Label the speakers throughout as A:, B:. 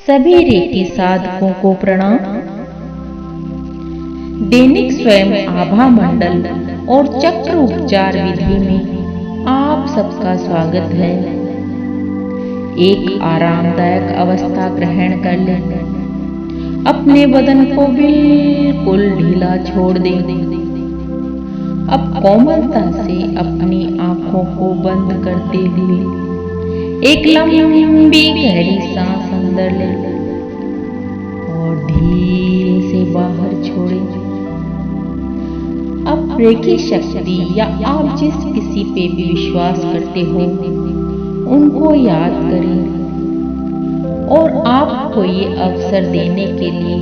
A: सभी रेकी साधकों को प्रणाम। दैनिक स्वयं आभा मंडल और चक्र उपचार विधि में आप सबका स्वागत है। एक आरामदायक अवस्था ग्रहण कर लें। अपने बदन को बिल्कुल ढीला छोड़ दें। अब कोमलता से अपनी आंखों को बंद करते हुए एक लंबी गहरी सांस अंदर लें और धीरे से बाहर छोड़ें। अब रेकी शक्ति या आप जिस किसी पे भी विश्वास करते हो उनको याद करें और आपको ये अवसर देने के लिए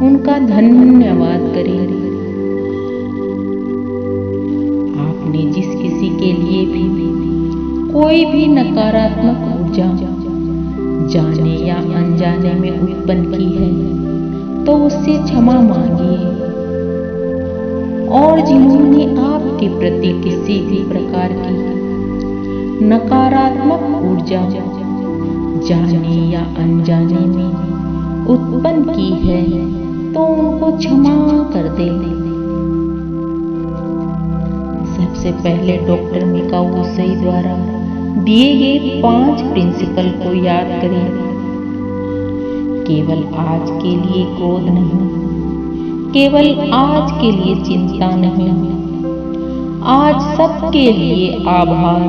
A: उनका धन्यवाद करें। आपने जिस किसी के लिए भी कोई भी नकारात्मक ऊर्जा जाने या अनजाने में उत्पन्न की है तो उससे क्षमा मांगिए। और जिन्होंने आपके प्रति किसी भी प्रकार की नकारात्मक ऊर्जा जाने या अनजाने में उत्पन्न की है तो उनको क्षमा कर दें। सबसे पहले डॉक्टर मिकाऊ सही द्वारा दिए गए 5 प्रिंसिपल को याद करें। केवल आज के लिए क्रोध नहीं, केवल आज के लिए चिंता नहीं, आज सबके लिए आभार,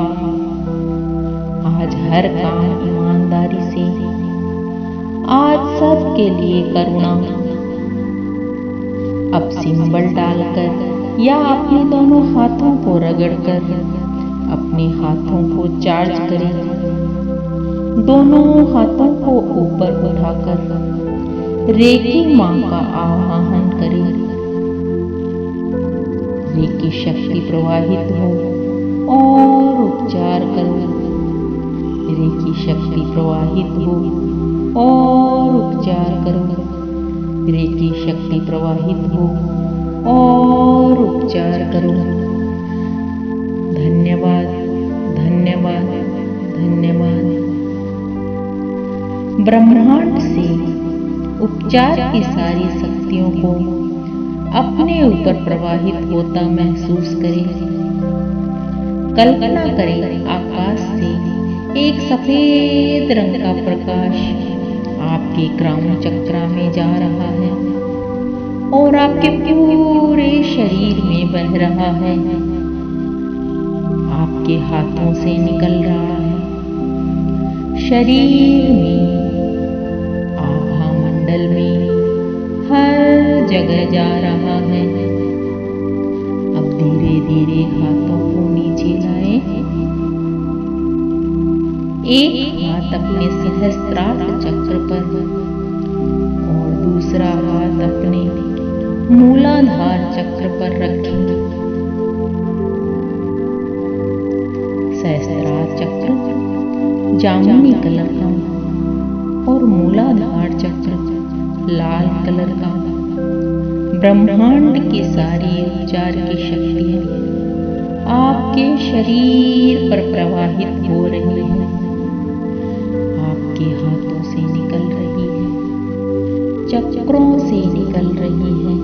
A: आज हर काम ईमानदारी से, आज सबके लिए करुणा। अब सिंबल डालकर या अपने दोनों हाथों को रगड़कर अपने हाथों को चार्ज करें। दोनों हाथों को ऊपर उठाकर रेकी मां का आवाहन करें। रेकी शक्ति प्रवाहित हो और उपचार करो। रेकी शक्ति प्रवाहित हो और उपचार करो। रेकी शक्ति प्रवाहित हो और उपचार करो। धन्यवाद, धन्यवाद, धन्यवाद। ब्रह्मांड से उपचार की सारी शक्तियों को अपने ऊपर प्रवाहित होता महसूस करें। कल्पना करें आकाश से एक सफेद रंग का प्रकाश आपके क्राउन चक्र में जा रहा है और आपके पूरे शरीर में बह रहा है। आपके हाथों से निकल रहा है, शरीर में, आभा मंडल में, हर जगह जा रहा है। अब धीरे धीरे हाथों को नीचे लाएं। एक हाथ अपने सहस्त्रार चक्र पर और दूसरा हाथ अपने मूलाधार चक्र पर रखें। सहस्त्रार चक्र जामुनी कलर का और मूलाधार चक्र लाल कलर का। ब्रह्मांड की सारी उपचार की शक्तियां आपके शरीर पर प्रवाहित हो रही है, आपके हाथों से निकल रही है, चक्रों से निकल रही है,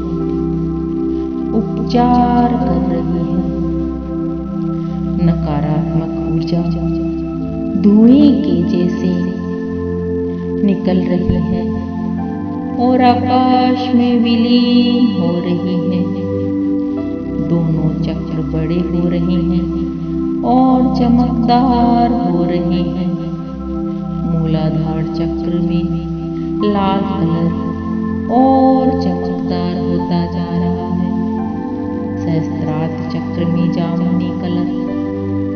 A: उपचार कर रही है। नकारात्मक ऊर्जा धुएं के जैसे निकल रही है और आकाश में विलीन हो रही है। दोनों चक्र बड़े हो रहे हैं और चमकदार हो रहे हैं। मूलाधार चक्र में लाल कलर और चमकदार होता जा रहा है। सहस्त्रार चक्र में जामुनी कलर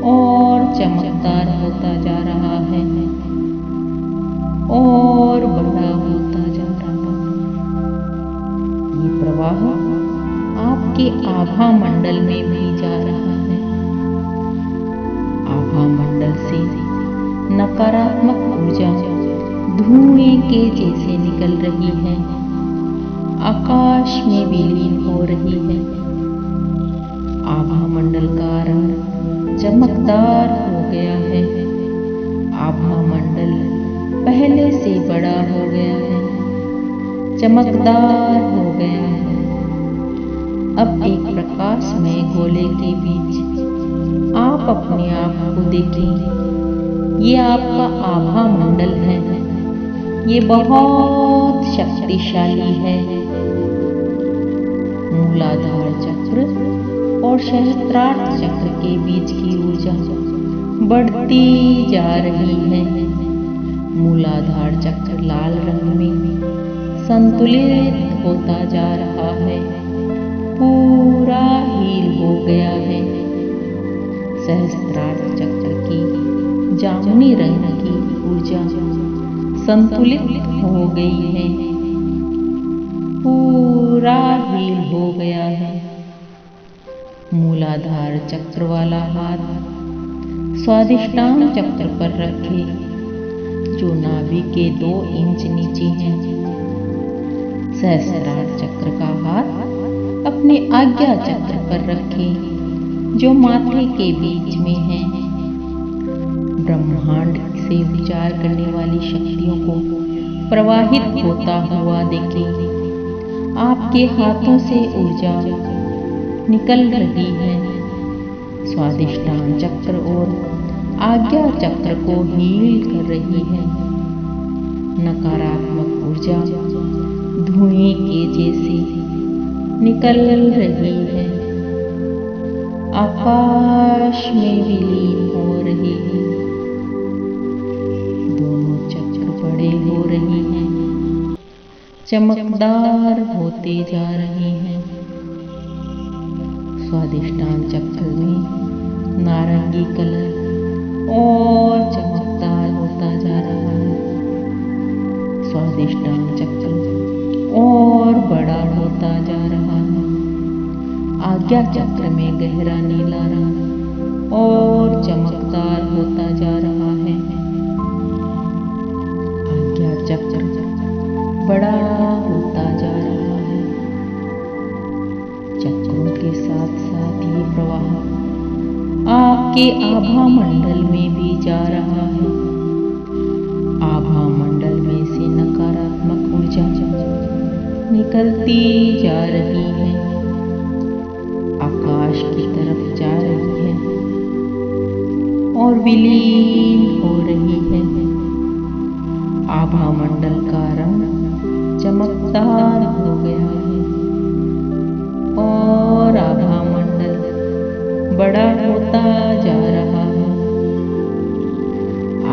A: और चमकदार होता जा रहा है और बड़ा होता जा रहा है। ये प्रवाह आपके आभा मंडल में भी जा रहा है। आभा मंडल से नकारात्मक ऊर्जा धुएं के जैसे निकल रही है, आकाश में विलीन हो रही है। आभा मंडल का रंग चमकदार हो गया है। आभा मंडल पहले से बड़ा हो गया है, चमकदार हो गया है। अब एक प्रकाशमय गोले के बीच आप अपने आप को देखें। ये आपका आभा मंडल है। ये बहुत शक्तिशाली है। मूलाधार चक्र और सहस्त्रार्थ चक्र के बीच की ऊर्जा बढ़ती जा रही है। मूलाधार चक्र लाल रंग में संतुलित होता जा रहा है, पूरा हील हो गया है। सहस्त्रार्थ चक्र की जामुनी रंग की ऊर्जा संतुलित हो गई है, पूरा हील हो गया है। मूलाधार चक्र वाला हाथ स्वादिष्टांग चक्र पर रखे, जो नाभि के 2 इंच नीचे है। सहस्त्रार्थ चक्र का हाथ अपने आज्ञा चक्र पर रखे, जो माथे के बीच में है। ब्रह्मांड से विचार करने वाली शक्तियों को प्रवाहित होता हुआ देखें। आपके हाथों से ऊर्जा निकल रही है। स्वादिष्टान चक्र और आज्ञा चक्र को हील कर रही है। नकारात्मक ऊर्जा धुएं के जैसे निकल रही है, आकाश में विलीन हो रही है। दोनों चक्र बड़े हो रही हैं, चमकदार होते जा रहे हैं। स्वादिष्टान चक्र में नारंगी कलर और चमकदार होता जा रहा है। स्वादिष्टान चक्र और बड़ा होता जा रहा है। आज्ञा चक्र में गहरा नीला रंग और चमकदार होता जा रहा है। आज्ञा चक्र बड़ा होता जा रहा है। चक्रों के साथ साथ ये प्रवाह आपके आभा मंडल में भी जा रहा है। आभा मंडल में से नकारात्मक ऊर्जा निकलती जा रही है, आकाश की तरफ जा रही है और विलीन हो रही है। आभा मंडल का रंग चमकदार हो गया है और आभा मंडल बड़ा होता जा रहा है।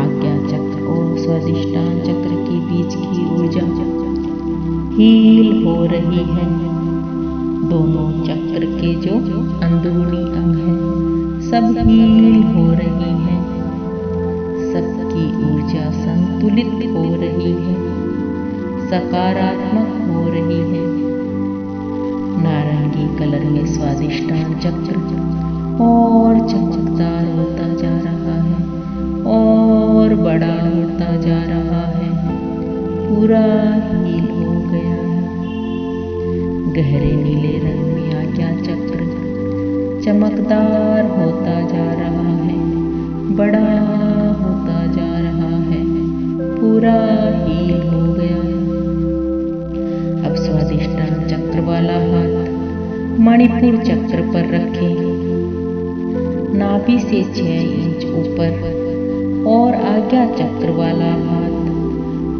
A: आज्ञा चक्र और स्वादिष्टान चक्र के बीच की ऊर्जा हील हो रही है। दोनों चक्र के जो अंदरूनी अंग हैं सब हील हो रही हैं। सबकी ऊर्जा संतुलित हो रही है, सकारात्मक हो रही है। नारंगी कलर में स्वादिष्टान चक्र और चमकदार होता जा रहा है और बड़ा होता जा रहा है, पूरा हील हो गया है। गहरे नीले रंग में आज्ञा चक्र चमकदार होता जा रहा है, बड़ा होता जा रहा है, पूरा हील हो गया है। अब स्वादिष्टान चक्र वाला हाथ मणिपुर चक्र पर रखें, नाभि से 6 इंच ऊपर, और आज्ञा चक्र वाला हाथ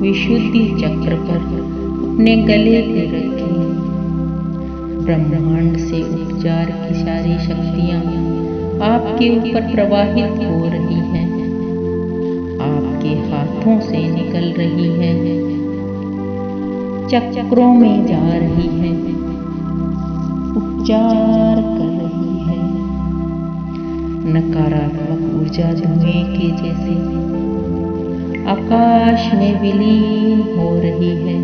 A: विशुद्धि चक्र पर अपने गले पे रखें। ब्रह्मांड से उपचार की सारी शक्तियां आपके ऊपर प्रवाहित हो रही हैं, आपके हाथों से निकल रही हैं, चक्रों में जा रही है, उपचार कर रही है। नकारात्मक ऊर्जा धुएं के जैसे आकाश में विलीन हो रही है।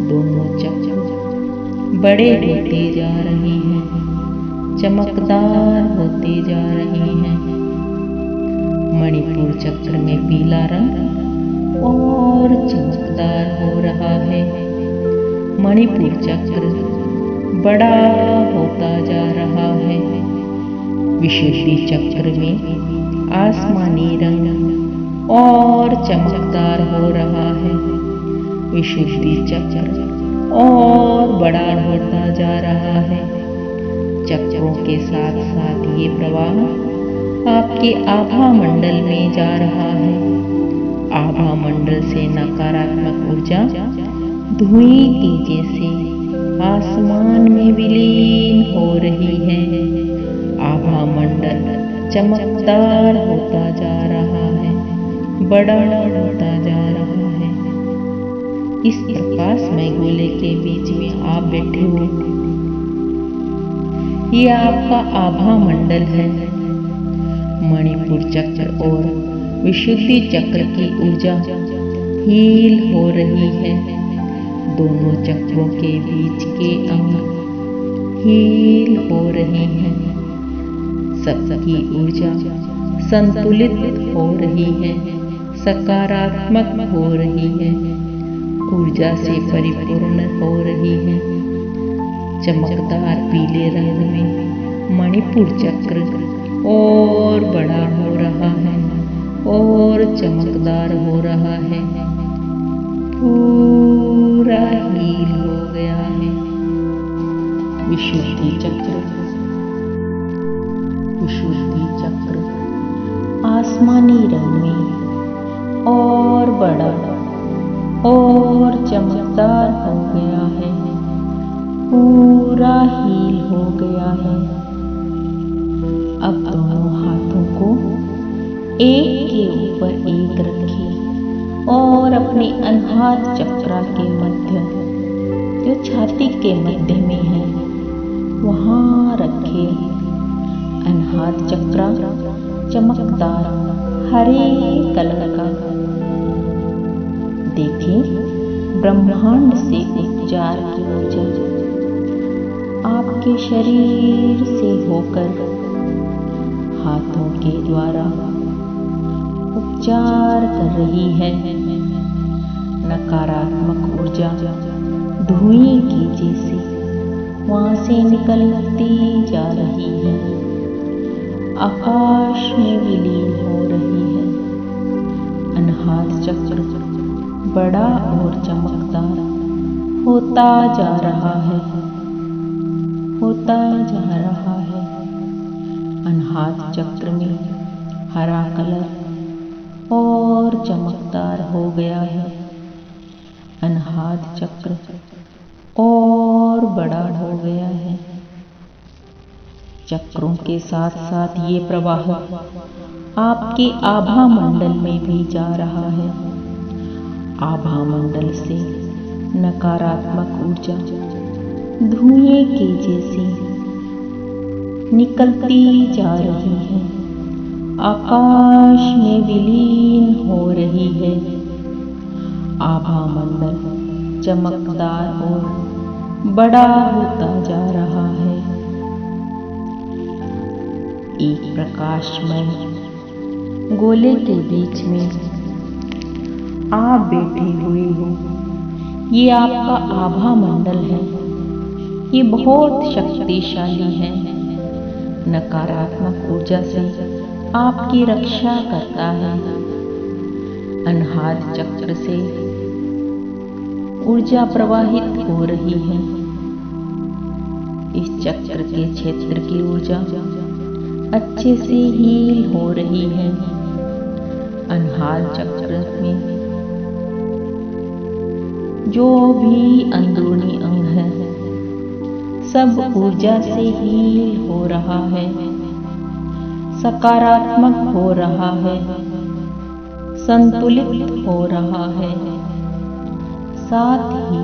A: दोनों चक्र बड़े होते जा रहे हैं, चमकदार होते जा रहे हैं। मणिपुर चक्र में पीला रंग और चमकदार हो रहा है। मणिपुर चक्र बड़ा होता जा रहा है। विशुद्धि चक्र में आसमानी रंग चमकदार हो रहा है। विशुद्धि चक्र और बड़ा होता जा रहा है। चक्रों के साथ साथ ये प्रवाह आपके आभा मंडल में जा रहा है। आभा मंडल से नकारात्मक ऊर्जा धुएं के जैसे आसमान में विलीन हो रही है। आभा मंडल चमकदार होता जा रहा है, बड़ा होता जा रहा है। इस प्रकाशमय गोले के बीच में आप बैठे हो। ये आपका आभा मंडल है। मणिपुर चक्र और विशुद्धि चक्र की ऊर्जा हील हो रही है। दोनों चक्रों के बीच के अंग हील हो रहे हैं। सबकी ऊर्जा संतुलित हो रही है, सकारात्मक हो रही है, ऊर्जा से परिपूर्ण हो रही है। चमकदार पीले रंग में मणिपुर चक्र और बड़ा हो रहा है और चमकदार हो रहा है, पूरा हील हो गया है। विशुद्धि चक्र, विशुद्धि चक्र आसमानी रंग में और बड़ा और चमकदार हो गया है, पूरा हील हो गया है। अब दोनों हाथों को एक के ऊपर एक रखें और अपने अनाहत चक्र के मध्य, जो छाती के मध्य में है, वहां रखें। अनाहत चक्र चमकदार हरे कलर का। देखें ब्रह्मांड से उपचार की ऊर्जा आपके शरीर से होकर हाथों के द्वारा उपचार कर रही है। नकारात्मक ऊर्जा धुएं की जैसी वहां से निकलती जा रही है, आकाश में विलीन हो रही है। अनाहत चक्र बड़ा और चमकदार होता जा रहा है, होता जा रहा है। अनाहत चक्र में हरा कलर और चमकदार हो गया है। अनाहत चक्र और बड़ा हो गया है। चक्रों के साथ साथ ये प्रवाह आपके आभा मंडल में भी जा रहा है। आभा मंडल से नकारात्मक ऊर्जा धुएं के जैसी निकलती जा रही है, आकाश में विलीन हो रही है। आभा मंडल चमकदार और बड़ा होता जा रहा है। एक प्रकाशमय गोले के बीच में आप बैठे हुए हो। ये आपका आभा मंडल है। ये बहुत शक्तिशाली है। नकारात्मक ऊर्जा से आपकी रक्षा करता है। अनाहत चक्र से ऊर्जा प्रवाहित हो रही है। इस चक्र के क्षेत्र की ऊर्जा अच्छे से हील हो रही है। अनाहत चक्र में जो भी अंदरूनी अंग है, सब ऊर्जा से हील हो रहा है, सकारात्मक हो रहा है, संतुलित हो रहा है। साथ ही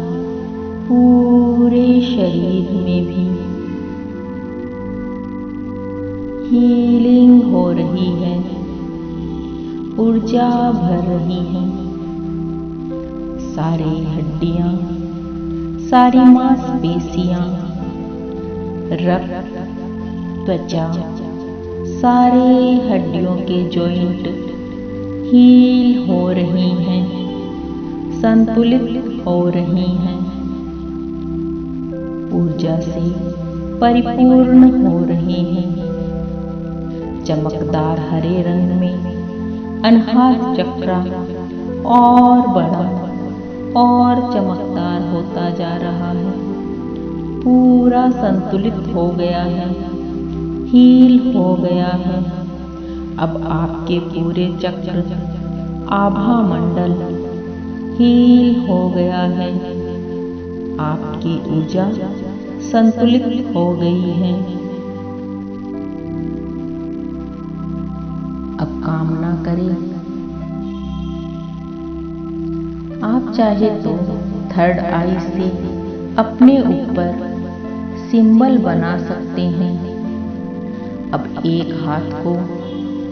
A: पूरे शरीर में भी हीलिंग हो रही है, ऊर्जा भर रही है। सारी हड्डियां, सारी मांसपेशियां, रक्त, त्वचा, सारे हड्डियों के जॉइंट हील हो रही हैं, संतुलित हो रही हैं, ऊर्जा से परिपूर्ण हो रही हैं। चमकदार हरे रंग में अनाहत चक्र और बड़ा और चमकदार होता जा रहा है। पूरा संतुलित हो गया है, हील हो गया है। अब आपके पूरे चक्र आभा मंडल हील हो गया है। आपकी ऊर्जा संतुलित हो गई है। अब कामना करें, आप चाहे तो थर्ड आई से अपने ऊपर सिंबल बना सकते हैं। अब एक हाथ को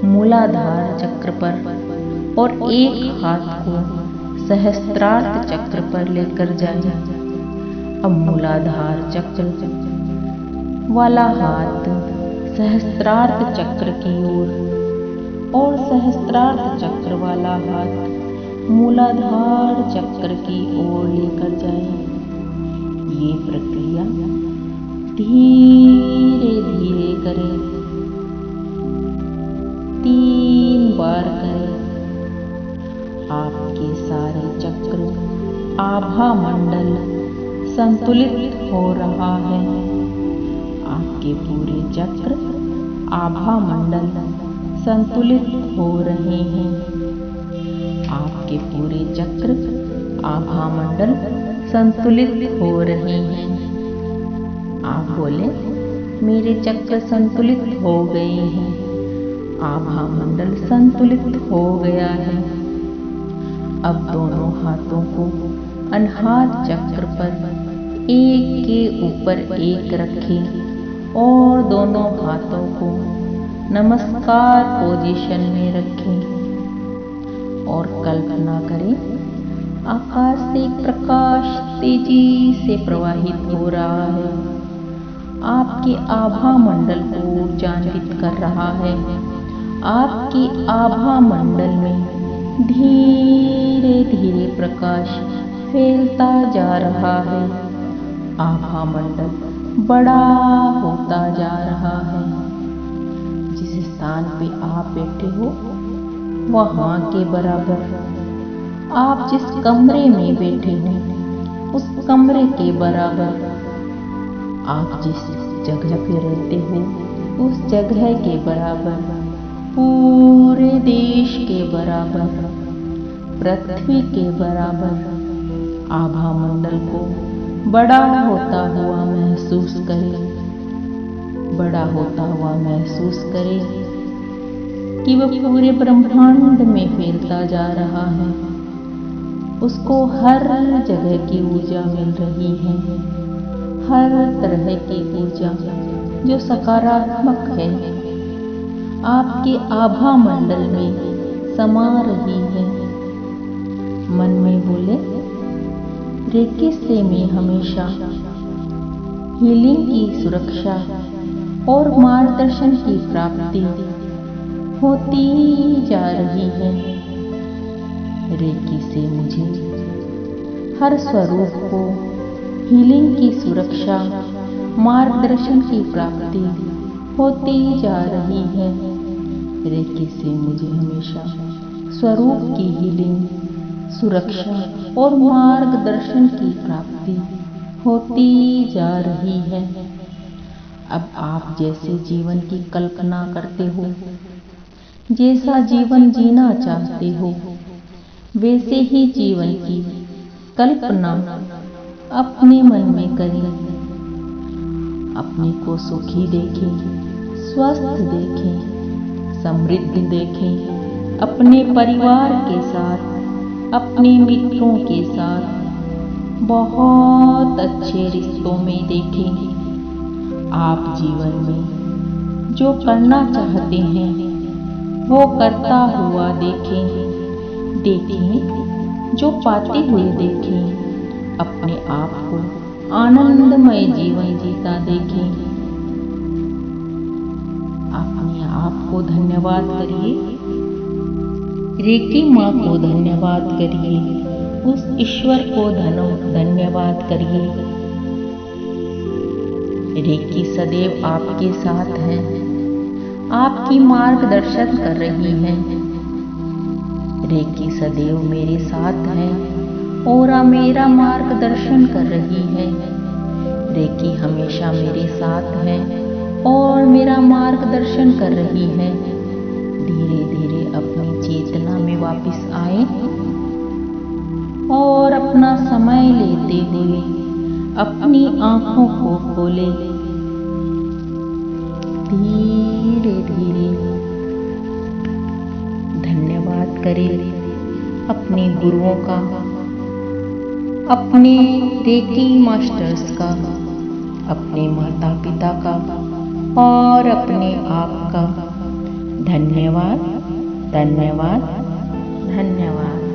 A: मूलाधार चक्र पर और एक हाथ को सहस्त्रार्थ चक्र पर लेकर जाइए। अब मूलाधार चक्र वाला हाथ सहस्त्रार्थ चक्र की ओर और सहस्त्रार्थ चक्र वाला हाथ मूलाधार चक्र की ओर लेकर जाइए। ये प्रक्रिया धीरे धीरे करें, 3 बार करें। आपके सारे चक्र आभा मंडल संतुलित हो रहा है। आपके पूरे चक्र आभा मंडल संतुलित हो रहे हैं। आपके पूरे चक्र आभा मंडल संतुलित हो रहे हैं। आप बोले, मेरे चक्र संतुलित हो गए हैं, आभा मंडल संतुलित हो गया है। अब दोनों हाथों को अनाहत चक्र पर एक के ऊपर एक रखें और दोनों हाथों को नमस्कार पोजीशन में रखें और कल्पना करें, आकाश से प्रकाश तेजी से प्रवाहित हो रहा है। आपके आभा मंडल को ऊर्जान्वित कर रहा है। आपके आभा मंडल में धीरे धीरे प्रकाश फैलता जा रहा है। आभा मंडल बड़ा होता जा रहा है। जिस स्थान पे आप बैठे हो वहां के बराबर, आप जिस कमरे में बैठे हो उस कमरे के बराबर, आप जिस जगह पे रहते हो उस जगह के बराबर, पूरे देश के बराबर, पृथ्वी के बराबर आभा मंडल को बड़ा होता हुआ महसूस करें। बड़ा होता हुआ महसूस करें कि वह पूरे ब्रह्मांड में फैलता जा रहा है। उसको हर जगह की ऊर्जा मिल रही है, हर तरह की ऊर्जा जो सकारात्मक है आपके आभा मंडल में समा रही है। मन में बोले, रेकी से मैं हमेशा हीलिंग की सुरक्षा और मार्गदर्शन की प्राप्ति होती जा रही है। रेकी से मुझे हर स्वरूप को हीलिंग की सुरक्षा मार्गदर्शन की प्राप्ति होती जा रही है। रेकी से मुझे हमेशा स्वरूप की हीलिंग, सुरक्षा और मार्गदर्शन की प्राप्ति होती जा रही है। अब आप जैसे जीवन की कल्पना करते हो, जैसा जीवन जीना चाहते हो, वैसे ही जीवन की कल्पना अपने मन में करें। अपने को सुखी देखें, स्वस्थ देखें, समृद्ध देखें। अपने परिवार के साथ, अपने मित्रों के साथ बहुत अच्छे रिश्तों में देखें। आप जीवन में जो करना चाहते हैं वो करता हुआ देखें। जो पाते हुए देखें। अपने आप को आनंदमय जीवन जीता देखें। अपने आप को धन्यवाद करिए। रेकी माँ को धन्यवाद करिए। उस ईश्वर को धन्यवाद करिए। रेकी सदैव आपके साथ है, आपकी मार्गदर्शन कर रही है। रेकी सदैव मेरे साथ है और मेरा मार्गदर्शन कर रही है। रेकी हमेशा मेरे साथ है और मेरा मार्गदर्शन कर रही है। धीरे धीरे अपनी चेतना में वापस आए और अपना समय लेते हुए अपनी आंखों को खोले। धीरे धीरे धन्यवाद करें अपने गुरुओं का, अपने रेकी मास्टर्स का, अपने माता पिता का और अपने आप का। धन्यवाद, धन्यवाद, धन्यवाद।